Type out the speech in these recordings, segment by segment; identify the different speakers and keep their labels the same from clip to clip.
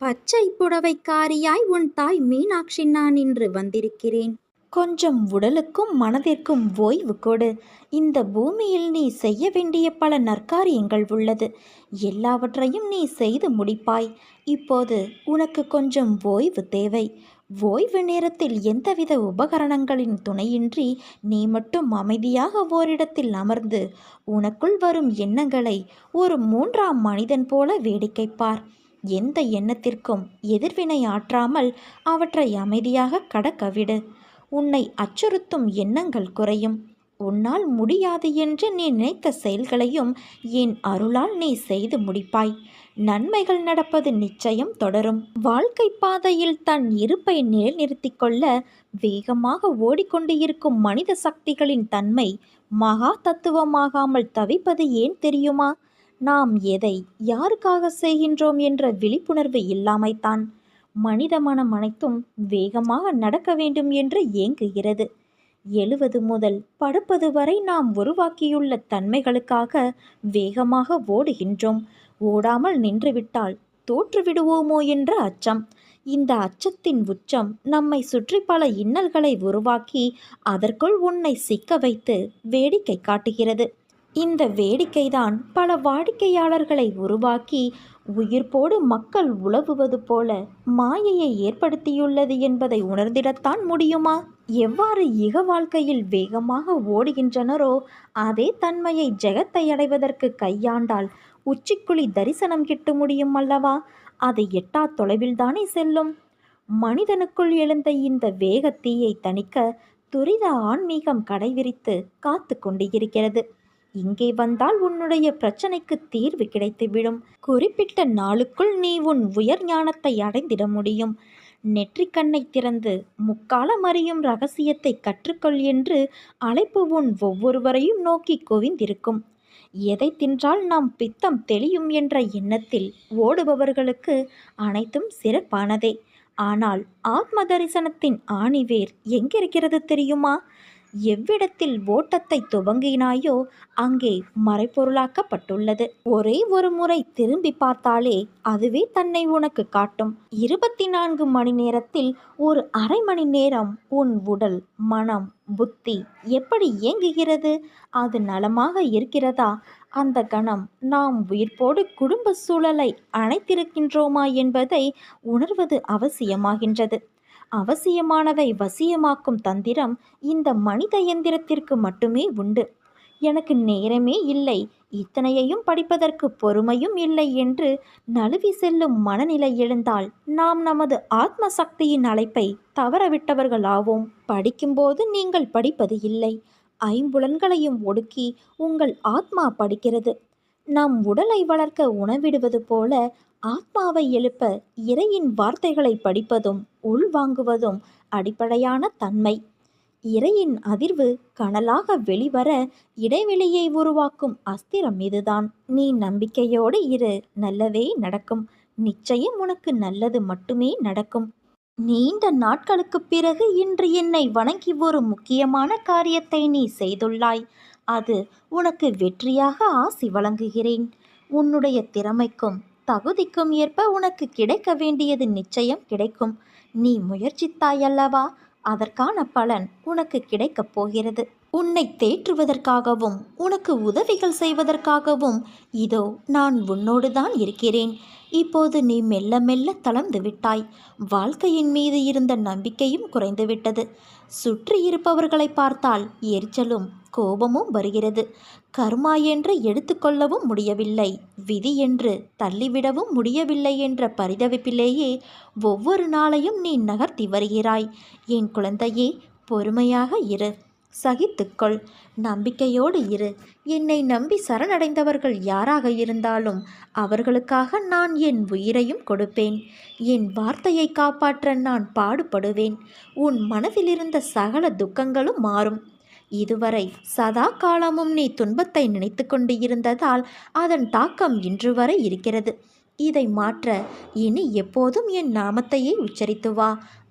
Speaker 1: பச்சை புடவைக்காரியாய் உன் தாய் மீனாட்சி நான் இன்று வந்திருக்கிறேன். கொஞ்சம் உடலுக்கும் மனதிற்கும் ஓய்வு கொடு. இந்த பூமியில் நீ செய்ய வேண்டிய பல நற்காரியங்கள் உள்ளது. எல்லாவற்றையும் நீ செய்து முடிப்பாய். இப்போது உனக்கு கொஞ்சம் ஓய்வு தேவை. ஓய்வு நேரத்தில் எந்தவித உபகரணங்களின் துணையின்றி நீ மட்டும் அமைதியாக ஓரிடத்தில் அமர்ந்து உனக்குள் வரும் எண்ணங்களை ஒரு மூன்றாம் மனிதன் போல வேடிக்கை பார். எந்த எண்ணத்திற்கும் எதிர்வினை ஆற்றாமல் அவற்றை அமைதியாக கடக்கவிடு. உன்னை அச்சுறுத்தும் எண்ணங்கள் குறையும். உன்னால் முடியாது என்று நீ நினைத்த செயல்களையும் என் அருளால் நீ செய்து முடிப்பாய். நன்மைகள் நடப்பது நிச்சயம் தொடரும். வாழ்க்கை பாதையில் தன் இருப்பை நிலைநிறுத்தி கொள்ள வேகமாக ஓடிக்கொண்டு இருக்கும் மனித சக்திகளின் தன்மை மகா தத்துவமாகாமல் தவிப்பது ஏன் தெரியுமா? நாம் எதை யாருக்காக செய்கின்றோம் என்ற விழிப்புணர்வு இல்லாமைத்தான். மனித மனம் அனைத்தும் வேகமாக நடக்க வேண்டும் என்று ஏங்குகிறது. எழுவது முதல் படுப்பது வரை நாம் உருவாக்கியுள்ள தன்மைகளுக்காக வேகமாக ஓடுகின்றோம். ஓடாமல் நின்றுவிட்டால் தோற்றுவிடுவோமோ என்ற அச்சம். இந்த அச்சத்தின் உச்சம் நம்மை சுற்றி பல இன்னல்களை உருவாக்கி அதற்குள் உன்னை சிக்க வைத்து வேடிக்கை காட்டுகிறது. இந்த வேடிக்கைதான் பல வாடிக்கையாளர்களை உருவாக்கி உயிர்ப்போடு மக்கள் உலவுவது போல மாயையை ஏற்படுத்தியுள்ளது என்பதை உணர்ந்திடத்தான் முடியுமா? எவ்வாறு இக வாழ்க்கையில் வேகமாக ஓடுகின்றனரோ அதே தன்மையை ஜெகத்தை அடைவதற்கு கையாண்டால் உச்சிக்குழி தரிசனம் கிட்ட முடியும் அல்லவா? அது எட்டா தொலைவில்தானே செல்லும். மனிதனுக்குள் எழுந்த இந்த வேகத்தீயை தணிக்க துரித ஆன்மீகம் கடைவிரித்து காத்து கொண்டு இருக்கிறது. இங்கே வந்தால் உன்னுடைய பிரச்சனைக்கு தீர்வு கிடைத்துவிடும். குறிப்பிட்ட நாளுக்குள் நீ உன் உயர் ஞானத்தை அடைந்திட முடியும். நெற்றிக்கண்ணை திறந்து முக்காலம் அறியும் ரகசியத்தை கற்றுக்கொள் என்று அழைப்பு உன் ஒவ்வொருவரையும் நோக்கி குவிந்திருக்கும். எதை தின்றால் நாம் பித்தம் தெளியும் என்ற எண்ணத்தில் ஓடுபவர்களுக்கு அனைத்தும் சிறப்பானதே. ஆனால் ஆத்ம தரிசனத்தின் ஆணிவேர் எங்கிருக்கிறது தெரியுமா? எவ்விடத்தில் ஓட்டத்தை துவங்கினாயோ அங்கே மறைப்பொருளாக்கப்பட்டுள்ளது. ஒரே ஒரு முறை திரும்பி பார்த்தாலே அதுவே தன்னை உனக்கு காட்டும். 24 மணி நேரத்தில் ஒரு அரை மணி நேரம் உன் உடல், மனம், புத்தி எப்படி இயங்குகிறது? அது நலமாக இருக்கிறதா? அந்த கணம் நாம் உயிர்ப்போடு குடும்ப சூழலை அணைத்திருக்கின்றோமா என்பதை உணர்வது அவசியமாகின்றது. அவசியமானதை வசியமாக்கும் தந்திரம் இந்த மனித எந்திரத்திற்கு மட்டுமே உண்டு. எனக்கு நேரமே இல்லை, இத்தனையையும் படிப்பதற்கு பொறுமையும் இல்லை என்று நழுவி செல்லும் மனநிலை எழுந்தால் நாம் நமது ஆத்ம சக்தியின் அழைப்பை தவறவிட்டவர்களாவோம். படிக்கும்போது நீங்கள் படிப்பது இல்லை, ஐம்புலன்களையும் ஒடுக்கி உங்கள் ஆத்மா படிக்கிறது. நம் உடலை வளர்க்க உணவிடுவது போல ஆத்மாவை எழுப்ப இறையின் வார்த்தைகளை படிப்பதும் உள்வாங்குவதும் அடிப்படையான தன்மை. இறையின் அதிர்வு கனலாக வெளிவர இடைவெளியை உருவாக்கும் அஸ்திரம் இதுதான். நீ நம்பிக்கையோடு இரு, நல்லதே நடக்கும். நிச்சயம் உனக்கு நல்லது மட்டுமே நடக்கும். நீண்ட நாட்களுக்கு பிறகு இன்று என்னை வணங்கி ஒரு முக்கியமான காரியத்தை நீ செய்துள்ளாய். அது உனக்கு வெற்றியாக ஆசி வழங்குகிறேன். உன்னுடைய திறமைக்கும் தகுதிக்கும் ஏற்ப உனக்கு கிடைக்க வேண்டியது நிச்சயம் கிடைக்கும். நீ முயற்சித்தாயல்லவா? அதற்கான பலன் உனக்கு கிடைக்கப் போகிறது. உன்னை தேற்றுவதற்காகவும் உனக்கு உதவிகள் செய்வதற்காகவும் இதோ நான் உன்னோடு தான் இருக்கிறேன். இப்போது நீ மெல்ல மெல்ல தளர்ந்து விட்டாய். வாழ்க்கையின் மீது இருந்த நம்பிக்கையும் குறைந்துவிட்டது. சுற்றி இருப்பவர்களை பார்த்தால் எரிச்சலும் கோபமும் வருகிறது. கர்மா என்று எடுத்துக்கொள்ளவும் முடியவில்லை, விதி என்று தள்ளிவிடவும் முடியவில்லை என்ற பரிதவிப்பிலேயே ஒவ்வொரு நாளையும் நீ நகர்த்தி வருகிறாய். என் குழந்தையே, பொறுமையாக இரு, சகித்துக்கொள், நம்பிக்கையோடு இரு. என்னை நம்பி சரணடைந்தவர்கள் யாராக இருந்தாலும் அவர்களுக்காக நான் என் உயிரையும் கொடுப்பேன். என் வார்த்தையை காப்பாற்ற நான் பாடுபடுவேன். உன் மனதிலிருந்த சகல துக்கங்களும் மாறும். இதுவரை சதா காலமும் நீ துன்பத்தை நினைத்து கொண்டு இருந்ததால் அதன் தாக்கம் இன்று வரை இருக்கிறது. இதை மாற்ற இனி எப்போதும் என் நாமத்தையே உச்சரித்து வா.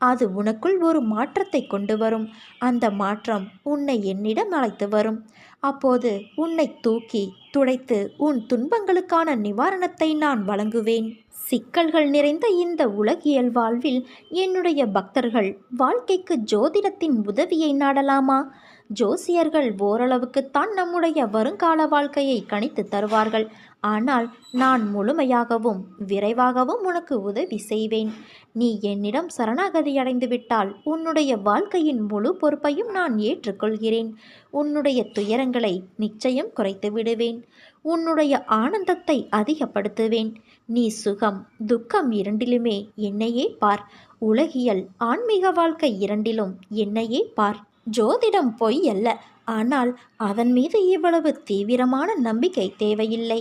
Speaker 1: அது உனக்குள் ஒரு மாற்றத்தை கொண்டு வரும். அந்த மாற்றம் உன்னை என்னிடம் அழைத்து வரும். அப்போது உன்னை தூக்கி துடைத்து உன் துன்பங்களுக்கான நிவாரணத்தை நான் வழங்குவேன். சிக்கல்கள் நிறைந்த இந்த உலகியல் வாழ்வில் என்னுடைய பக்தர்கள் வாழ்க்கைக்கு ஜோதிடத்தின் உதவியை நாடலாமா? ஜோசியர்கள் ஓரளவுக்குத்தான் நம்முடைய வருங்கால வாழ்க்கையை கணித்து தருவார்கள். ஆனால் நான் முழுமையாகவும் விரைவாகவும் உனக்கு உதவி செய்வேன். நீ என்னிடம் சரணாகதி அடைந்து விட்டால் உன்னுடைய வாழ்க்கையின் முழு பொறுப்பையும் நான் ஏற்றுக்கொள்கிறேன். உன்னுடைய துயரங்களை நிச்சயம் குறைத்து விடுவேன். உன்னுடைய ஆனந்தத்தை அதிகப்படுத்துவேன். நீ சுகம் துக்கம் இரண்டிலுமே என்னையே பார். உலகியல் ஆன்மீக வாழ்க்கை இரண்டிலும் என்னையே பார். ஜோதிடம் பொய் அல்ல. ஆனால் அதன் மீது இவ்வளவு தீவிரமான நம்பிக்கை தேவையில்லை.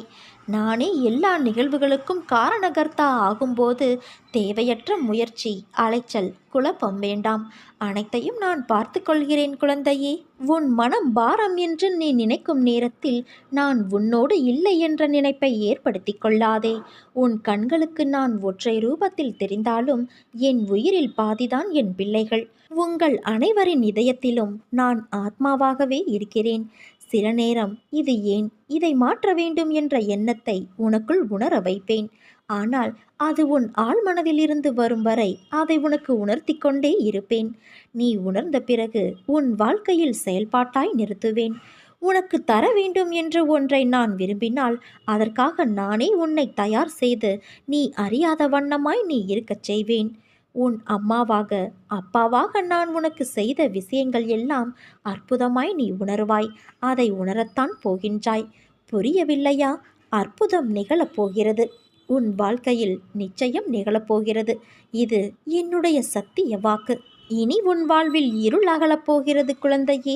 Speaker 1: நானே எல்லா நிகழ்வுகளுக்கும் காரணகர்த்தா ஆகும்போது தேவையற்ற முயற்சி, அலைச்சல், குழப்பம் வேண்டாம். அனைத்தையும் நான் பார்த்து கொள்கிறேன் குழந்தையே. உன் மனம் பாரம் என்று நீ நினைக்கும் நேரத்தில் நான் உன்னோடு இல்லை என்ற நினைப்பை ஏற்படுத்தி கொள்ளாதே. உன் கண்களுக்கு நான் ஒற்றை ரூபத்தில் தெரிந்தாலும் என் உயிரில் பாதிதான் என் பிள்ளைகள். உங்கள் அனைவரின் இதயத்திலும் நான் ஆத்மாவாகவே இருக்கிறேன். சில நேரம் இது ஏன், இதை மாற்ற வேண்டும் என்ற எண்ணத்தை உனக்குள் உணர வைப்பேன். ஆனால் அது உன் ஆழ்மனதிலிருந்து வரும் வரை அதை உனக்கு உணர்த்தி கொண்டே இருப்பேன். நீ உணர்ந்த பிறகு உன் வாழ்க்கையில் செயல்பாட்டாய் நிறுத்துவேன். உனக்கு தர வேண்டும் என்று ஒன்றை நான் விரும்பினால் அதற்காக நானே உன்னை தயார் செய்து நீ அறியாத வண்ணமாய் நீ இருக்கச் செய்வேன். உன் அம்மாவாக அப்பாவாக நான் உனக்கு செய்த விஷயங்கள் எல்லாம் அற்புதமாய் நீ உணர்வாய். அதை உணரத்தான் போகின்றாய். புரியவில்லையா? அற்புதம் நிகழப்போகிறது. உன் வாழ்க்கையில் நிச்சயம் நிகழப்போகிறது. இது என்னுடைய சத்திய வாக்கு. இனி உன் வாழ்வில் இருள் அகலப் போகிறது குழந்தையே.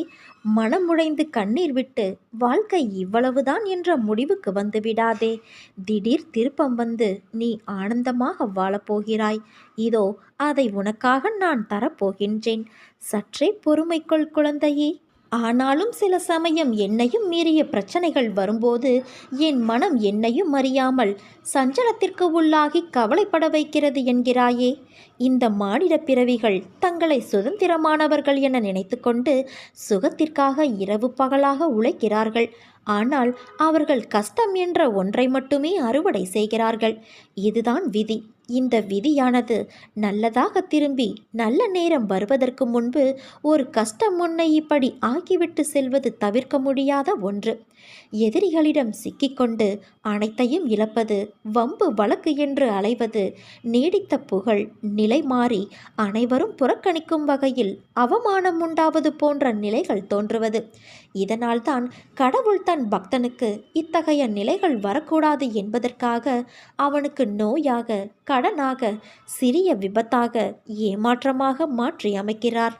Speaker 1: மனமுடைந்து கண்ணீர் விட்டு வாழ்க்கை இவ்வளவுதான் என்ற முடிவுக்கு வந்து விடாதே. திடீர் திருப்பம் வந்து நீ ஆனந்தமாக வாழப்போகிறாய். இதோ அதை உனக்காக நான் தரப்போகின்றேன். சற்றே பொறுமைக்கொள் குழந்தையே. ஆனாலும் சில சமயம் என்னையும் மீறிய பிரச்சனைகள் வரும்போது என் மனம் என்னையும் அறியாமல் சஞ்சலத்திற்கு உள்ளாகி கவலைப்பட வைக்கிறது என்கிறாயே. இந்த மானிட பிறவிகள் தங்களை சுதந்திரமானவர்கள் என நினைத்து கொண்டு சுகத்திற்காக இரவு பகலாக உழைக்கிறார்கள். ஆனால் அவர்கள் கஷ்டம் என்ற ஒன்றை மட்டுமே அறுவடை செய்கிறார்கள். இதுதான் விதி. இந்த விதியானது நல்லதாக திரும்பி நல்ல நேரம் வருவதற்கு முன்பு ஒரு கஷ்டம் முன்னை இப்படி ஆக்கிவிட்டு செல்வது தவிர்க்க முடியாத ஒன்று. எதிரிகளிடம் சிக்கிக்கொண்டு அனைத்தையும் இழப்பது, வம்பு வழக்கு என்று அலைவது, நீடித்த புகழ் நிலை மாறி அனைவரும் புறக்கணிக்கும் வகையில் அவமானம் உண்டாவது போன்ற நிலைகள் தோன்றுவது. இதனால்தான் கடவுள் தன் பக்தனுக்கு இத்தகைய நிலைகள் வரக்கூடாது என்பதற்காக அவனுக்கு நோயாக, கடனாக, சிறிய விபத்தாக, ஏமாற்றமாக மாற்றி அமைக்கிறார்.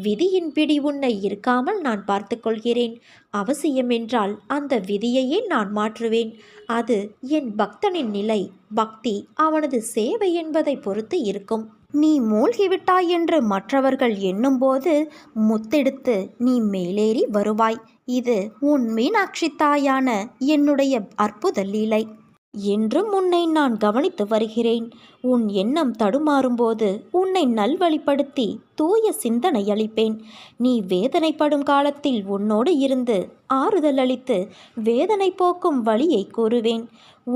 Speaker 1: விதியின் பிடி உன்னை இருக்காமல் நான் பார்த்து கொள்கிறேன். அவசியமென்றால் அந்த விதியையே நான் மாற்றுவேன். அது என் பக்தனின் நிலை, பக்தி, அவனது சேவை என்பதை பொறுத்து இருக்கும். நீ மூழ்கிவிட்டாய் என்று மற்றவர்கள் எண்ணும்போது முத்தெடுத்து நீ மேலேறி வருவாய். இது உன் மீனாட்சி தாயான என்னுடைய அற்புத லீலை. என்றும் உன்னை நான் கவனித்து வருகிறேன். உன் எண்ணம் தடுமாறும்போது உன்னை நல்வழிப்படுத்தி தூய சிந்தனை அளிப்பேன். நீ வேதனைப்படும் காலத்தில் உன்னோடு இருந்து ஆறுதல் அளித்து வேதனை போக்கும் வழியை கூறுவேன்.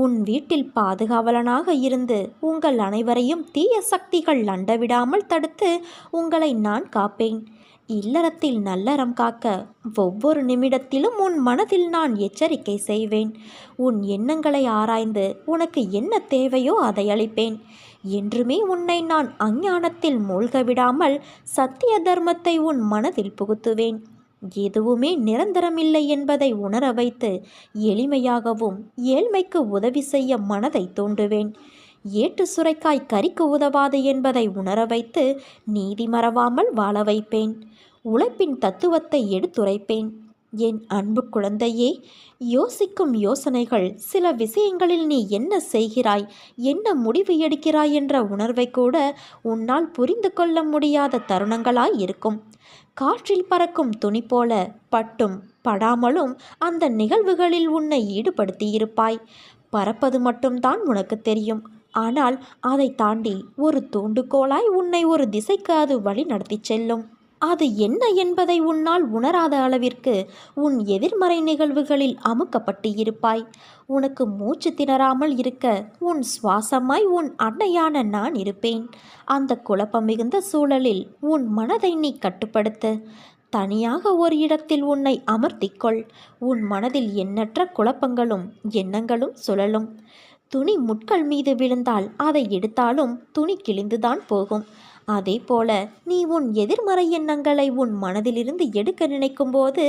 Speaker 1: உன் வீட்டில் பாதுகாவலனாக இருந்து உங்கள் அனைவரையும் தீய சக்திகள் அண்டவிடாமல் தடுத்து உங்களை நான் காப்பேன். இல்லறத்தில் நல்லறம் காக்க ஒவ்வொரு நிமிடத்திலும் உன் மனதில் நான் எச்சரிக்கை செய்வேன். உன் எண்ணங்களை ஆராய்ந்து உனக்கு என்ன தேவையோ அதை அளிப்பேன். என்றுமே உன்னை நான் அஞ்ஞானத்தில் மூழ்க விடாமல் சத்திய தர்மத்தை உன் மனதில் புகுத்துவேன். எதுவுமே நிரந்தரமில்லை என்பதை உணர வைத்து எளிமையாகவும் ஏழ்மைக்கு உதவி செய்ய மனதை தூண்டுவேன். ஏட்டு சுரைக்காய் கறிக்கு உதவாது என்பதை உணர வைத்து நீதி மறவாமல் வாழ வைப்பேன். உழைப்பின் தத்துவத்தை எடுத்துரைப்பேன். என் அன்பு குழந்தையே, யோசிக்கும் யோசனைகள், சில விஷயங்களில் நீ என்ன செய்கிறாய், என்ன முடிவு எடுக்கிறாய் என்ற உணர்வை கூட உன்னால் புரிந்து கொள்ள முடியாத தருணங்களாய் இருக்கும். காற்றில் பறக்கும் துணி போல பட்டும் படாமலும் அந்த நிகழ்வுகளில் உன்னை ஈடுபடுத்தியிருப்பாய். பறப்பது மட்டும்தான் உனக்கு தெரியும். ஆனால் அதை தாண்டி ஒரு தூண்டுகோலாய் உன்னை ஒரு திசைக்கு அது வழி நடத்தி செல்லும். அது என்ன என்பதை உன்னால் உணராத அளவிற்கு உன் எதிர்மறை நிகழ்வுகளில் அமுக்கப்பட்டு இருப்பாய். உனக்கு மூச்சு திணறாமல் இருக்க உன் சுவாசமாய் உன் அன்னையான நான் இருப்பேன். அந்த குழப்பம் மிகுந்த சூழலில் உன் மனதை நீ கட்டுப்படுத்து. தனியாக ஒரு இடத்தில் உன்னை அமர்த்திக்கொள். உன் மனதில் எண்ணற்ற குழப்பங்களும் எண்ணங்களும் சுழலும். துணி முட்கள் மீது விழுந்தால் அதை எடுத்தாலும் துணி கிழிந்துதான் போகும். அதே போல நீ உன் எதிர்மறை எண்ணங்களை உன் மனதிலிருந்து எடுக்க நினைக்கும் போது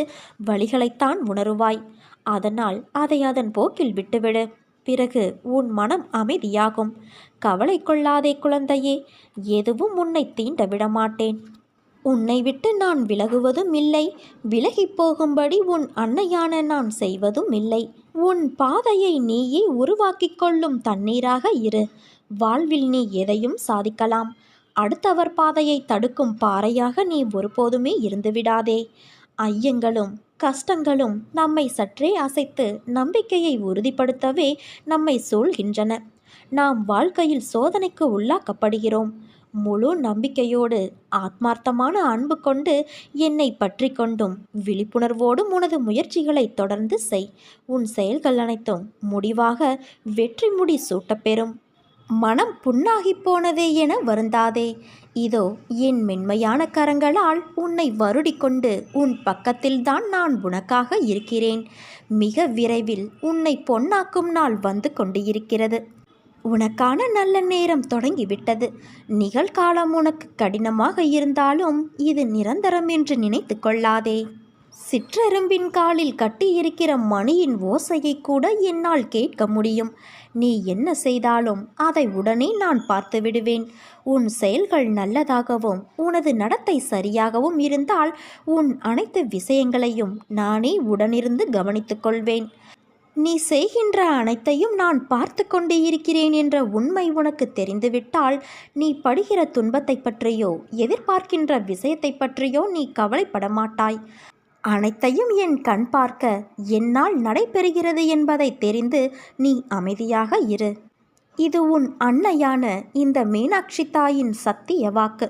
Speaker 1: வலிகளைத்தான் உணருவாய். அதனால் அதை அதன் போக்கில் விட்டுவிடு. பிறகு உன் மனம் அமைதியாகும். கவலை கொள்ளாதே குழந்தையே, எதுவும் உன்னை தீண்ட விடமாட்டேன். உன்னை விட்டு நான் விலகுவதும் இல்லை, விலகி போகும்படி உன் அன்னையான நான் செய்வதும் இல்லை. உன் பாதையை நீயே உருவாக்கிக் கொள்ளும் தண்ணீராக இரு. வாழ்வில் நீ எதையும் சாதிக்கலாம். அடுத்தவர் பாதையை தடுக்கும் பாறையாக நீ ஒருபோதுமே இருந்துவிடாதே. ஐயங்களும் கஷ்டங்களும் நம்மை சற்றே அசைத்து நம்பிக்கையை உறுதிப்படுத்தவே நம்மை சூழ்கின்றன. நாம் வாழ்க்கையில் சோதனைக்கு உள்ளாக்கப்படுகிறோம். முழு நம்பிக்கையோடு ஆத்மார்த்தமான அன்பு கொண்டு என்னை பற்றி கொண்டும் விழிப்புணர்வோடும் உனது முயற்சிகளை தொடர்ந்து செய். உன் செயல்கள் அனைத்தும் முடிவாக வெற்றி முடி சூட்டப்பெறும். மனம் புண்ணாகி போனதே என வருந்தாதே. இதோ என் மென்மையான கரங்களால் உன்னை வருடிக்கொண்டு உன் பக்கத்தில்தான் நான் உனக்காக இருக்கிறேன். மிக விரைவில் உன்னை பொன்னாக்கும் நாள் வந்து கொண்டு இருக்கிறது. உனக்கான நல்ல நேரம் தொடங்கிவிட்டது. நிகழ்காலம் உனக்கு கடினமாக இருந்தாலும் இது நிரந்தரம் என்று நினைத்து கொள்ளாதே. சிற்றெரும்பின் காலில் கட்டியிருக்கிற மணியின் ஓசையை கூட என்னால் கேட்க முடியும். நீ என்ன செய்தாலும் அதை உடனே நான் பார்த்து விடுவேன். உன் செயல்கள் நல்லதாகவும் உனது நடத்தை சரியாகவும் இருந்தால் உன் அனைத்து விஷயங்களையும் நானே உடனிருந்து கவனித்துக் கொள்வேன். நீ செய்கின்ற அனைத்தையும் நான் பார்த்து கொண்டே இருக்கிறேன் என்ற உண்மை உனக்கு தெரிந்துவிட்டால் நீ படுகிற துன்பத்தை பற்றியோ எதிர்பார்க்கின்ற விஷயத்தை பற்றியோ நீ கவலைப்பட மாட்டாய். அனைத்தையும் என் கண் பார்க்க என்னால் நடைபெறுகிறது என்பதை தெரிந்து நீ அமைதியாக இரு. இது உன் அன்னையான இந்த மீனாட்சி தாயின் சத்திய வாக்கு.